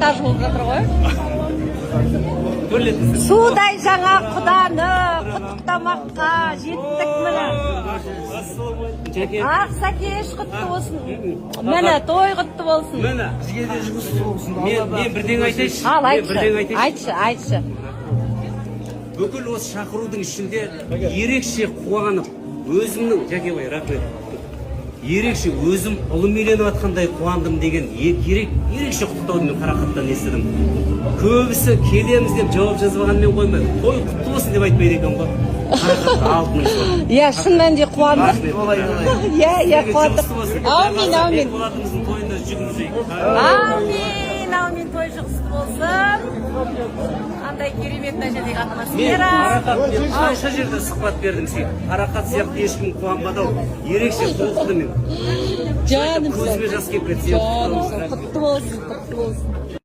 Таж болып жатыр ғой. Судай жаңа құданы құттықтамаққа жеттік міне. Ақсакеш құтты болсын. Міне той құтты болсын. Міне бізге де жұмыс болсын. Мен бірдеңе айтайыншы. Ал айтшы. Бүкіл осы шақырудың ішінде ерекше қуанып, өзімнің Жәкебай рахмет. Ерекше өзім ұлым үйленіп атқандай қуандым деген ерекше құттықтауды мен Қарақаттан естідім. Көбісі келеміз деп жауап жазбағанмен қоймай, той құтты болсын деп айтпайды екен ғой. Қарақатта алтын. Иә, шын мәнінде қуандым. Иә, қуандым. Аумин. Болатымыздың тойында жүгін жейік. Аумин, той жұғысты болсын. Қандай керемет дәжедегі атмосфера. Қарақат, қанша жерде сұхбат бердім сен. Қарақат сияқты ешкім қуанбады ау. Ерекше толықты мен. Жаным, көзіме жас келіп кетті. құтты болсын.